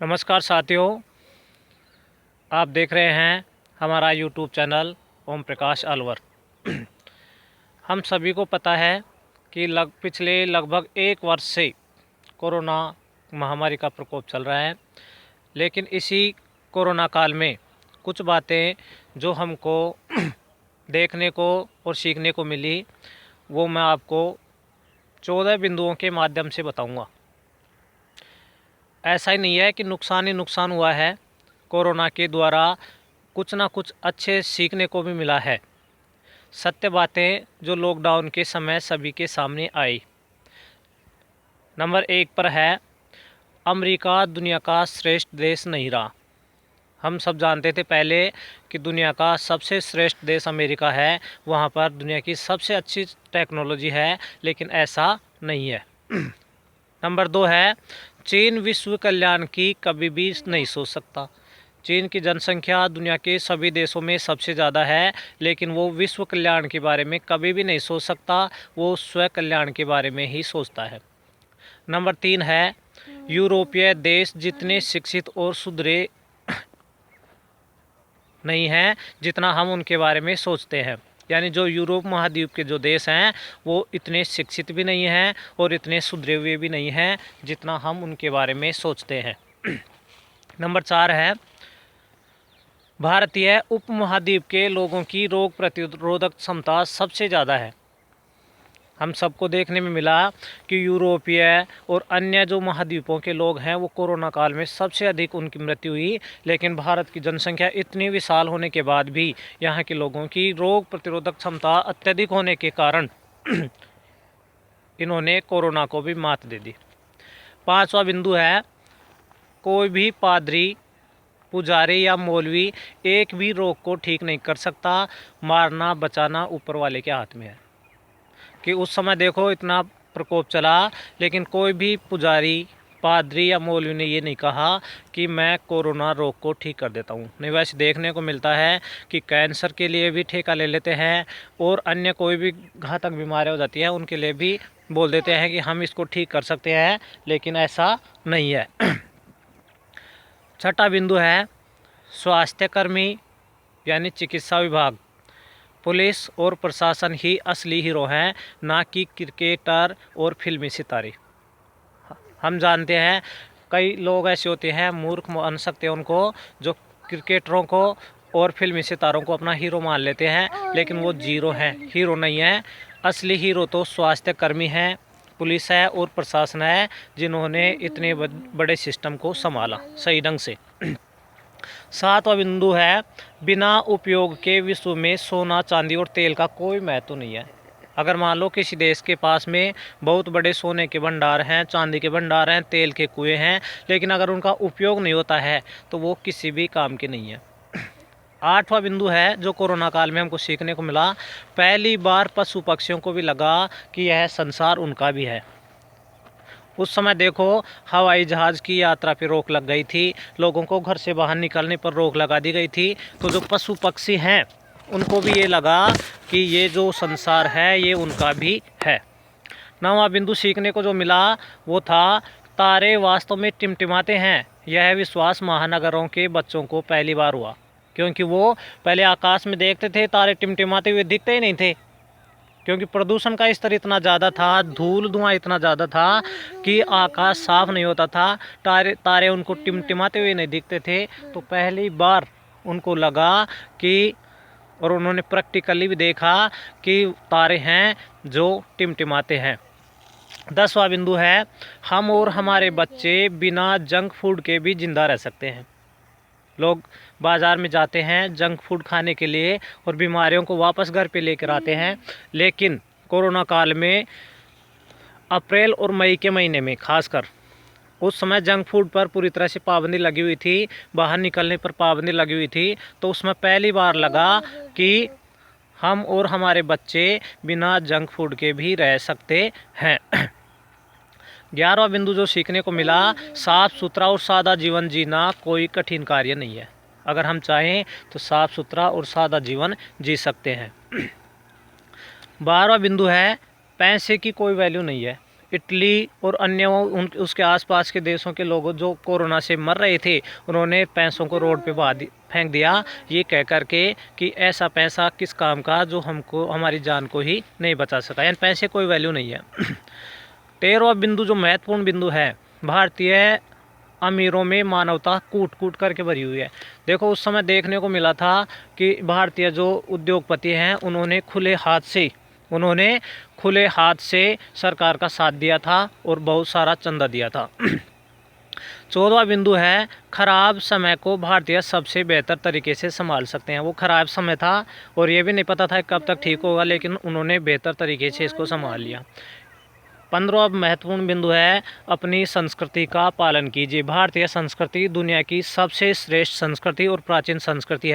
नमस्कार साथियों, आप देख रहे हैं हमारा यूट्यूब चैनल ओम प्रकाश अलवर। हम सभी को पता है कि पिछले लगभग 1 वर्ष से कोरोना महामारी का प्रकोप चल रहा है। लेकिन इसी कोरोना काल में कुछ बातें जो हमको देखने को और सीखने को मिली, वो मैं आपको 14 बिंदुओं के माध्यम से बताऊंगा। ऐसा ही नहीं है कि नुकसान ही नुकसान हुआ है, कोरोना के द्वारा कुछ ना कुछ अच्छे सीखने को भी मिला है। सत्य बातें जो लॉकडाउन के समय सभी के सामने आई। नंबर 1 पर है, अमेरिका दुनिया का श्रेष्ठ देश नहीं रहा। हम सब जानते थे पहले कि दुनिया का सबसे श्रेष्ठ देश अमेरिका है, वहाँ पर दुनिया की सबसे अच्छी टेक्नोलॉजी है, लेकिन ऐसा नहीं है। नंबर 2 है, चीन विश्व कल्याण की कभी भी नहीं सोच सकता। चीन की जनसंख्या दुनिया के सभी देशों में सबसे ज़्यादा है, लेकिन वो विश्व कल्याण के बारे में कभी भी नहीं सोच सकता, वो स्व कल्याण के बारे में ही सोचता है। नंबर 3 है, यूरोपीय देश जितने शिक्षित और सुधरे नहीं हैं जितना हम उनके बारे में सोचते हैं। यानी जो यूरोप महाद्वीप के जो देश हैं वो इतने शिक्षित भी नहीं हैं और इतने सुधरे हुए भी नहीं हैं जितना हम उनके बारे में सोचते हैं। नंबर 4 है, भारतीय उपमहाद्वीप के लोगों की रोग प्रतिरोधक क्षमता सबसे ज़्यादा है। हम सबको देखने में मिला कि यूरोपीय और अन्य जो महाद्वीपों के लोग हैं वो कोरोना काल में सबसे अधिक उनकी मृत्यु हुई, लेकिन भारत की जनसंख्या इतनी विशाल होने के बाद भी यहाँ के लोगों की रोग प्रतिरोधक क्षमता अत्यधिक होने के कारण इन्होंने कोरोना को भी मात दे दी। 5वां बिंदु है, कोई भी पादरी, पुजारी या मौलवी एक भी रोग को ठीक नहीं कर सकता। मारना बचाना ऊपर वाले के हाथ में है। कि उस समय देखो इतना प्रकोप चला, लेकिन कोई भी पुजारी, पादरी या मौलवी ने ये नहीं कहा कि मैं कोरोना रोग को ठीक कर देता हूँ। नहीं, वैसे देखने को मिलता है कि कैंसर के लिए भी ठेका ले लेते हैं और अन्य कोई भी घातक बीमारियाँ हो जाती हैं उनके लिए भी बोल देते हैं कि हम इसको ठीक कर सकते हैं, लेकिन ऐसा नहीं है। 6वां बिंदु है, स्वास्थ्यकर्मी यानी चिकित्सा विभाग, पुलिस और प्रशासन ही असली हीरो हैं, ना कि क्रिकेटर और फिल्मी सितारे। हम जानते हैं कई लोग ऐसे होते हैं, मूर्ख मान सकते हैं उनको, जो क्रिकेटरों को और फिल्मी सितारों को अपना हीरो मान लेते हैं, लेकिन वो जीरो हैं, हीरो नहीं है। असली हीरो तो स्वास्थ्यकर्मी हैं, पुलिस है और प्रशासन है, जिन्होंने इतने बड़े सिस्टम को संभाला सही ढंग से। 7वां बिंदु है, बिना उपयोग के विश्व में सोना, चांदी और तेल का कोई महत्व नहीं है। अगर मान लो किसी देश के पास में बहुत बड़े सोने के भंडार हैं, चांदी के भंडार हैं, तेल के कुएं हैं, लेकिन अगर उनका उपयोग नहीं होता है तो वो किसी भी काम के नहीं है। 8वां बिंदु है, जो कोरोना काल में हमको सीखने को मिला, पहली बार पशु पक्षियों को भी लगा कि यह संसार उनका भी है। उस समय देखो हवाई जहाज़ की यात्रा पर रोक लग गई थी, लोगों को घर से बाहर निकलने पर रोक लगा दी गई थी, तो जो पशु पक्षी हैं उनको भी ये लगा कि ये जो संसार है ये उनका भी है। 9वां बिंदु सीखने को जो मिला वो था, तारे वास्तव में टिमटिमाते हैं। यह विश्वास महानगरों के बच्चों को पहली बार हुआ, क्योंकि वो पहले आकाश में देखते थे तारे टिमटिमाते हुए दिखते ही नहीं थे, क्योंकि प्रदूषण का स्तर इतना ज़्यादा था, धूल धुआं इतना ज़्यादा था कि आकाश साफ नहीं होता था, तारे उनको टिमटिमाते हुए नहीं दिखते थे। तो पहली बार उनको लगा कि, और उन्होंने प्रैक्टिकली भी देखा कि तारे हैं जो टिमटिमाते हैं। 10वां बिंदु है, हम और हमारे बच्चे बिना जंक फूड के भी जिंदा रह सकते हैं। लोग बाज़ार में जाते हैं जंक फूड खाने के लिए और बीमारियों को वापस घर पे लेकर आते हैं, लेकिन कोरोना काल में अप्रैल और मई के महीने में खासकर उस समय जंक फूड पर पूरी तरह से पाबंदी लगी हुई थी, बाहर निकलने पर पाबंदी लगी हुई थी। तो उसमें पहली बार लगा कि हम और हमारे बच्चे बिना जंक फूड के भी रह सकते हैं। 11वां बिंदु जो सीखने को मिला, साफ़ सुथरा और सादा जीवन जीना कोई कठिन कार्य नहीं है। अगर हम चाहें तो साफ़ सुथरा और सादा जीवन जी सकते हैं। 12वां बिंदु है, पैसे की कोई वैल्यू नहीं है। इटली और अन्य उसके आसपास के देशों के लोगों जो कोरोना से मर रहे थे, उन्होंने पैसों को रोड पे फेंक दिया, ये कह कर के कि ऐसा पैसा किस काम का जो हमको हमारी जान को ही नहीं बचा सका, यानी पैसे कोई वैल्यू नहीं है। 13वां बिंदु जो महत्वपूर्ण बिंदु है, भारतीय अमीरों में मानवता कूट कूट करके भरी हुई है। देखो उस समय देखने को मिला था कि भारतीय जो उद्योगपति हैं उन्होंने खुले हाथ से सरकार का साथ दिया था और बहुत सारा चंदा दिया था। 14वां बिंदु है, खराब समय को भारतीय सबसे बेहतर तरीके से संभाल सकते हैं। वो खराब समय था और ये भी नहीं पता था कब तक ठीक होगा, लेकिन उन्होंने बेहतर तरीके से इसको संभाल लिया। 15वां महत्वपूर्ण बिंदु है, अपनी संस्कृति का पालन कीजिए। भारतीय संस्कृति दुनिया की सबसे श्रेष्ठ संस्कृति और प्राचीन संस्कृति है।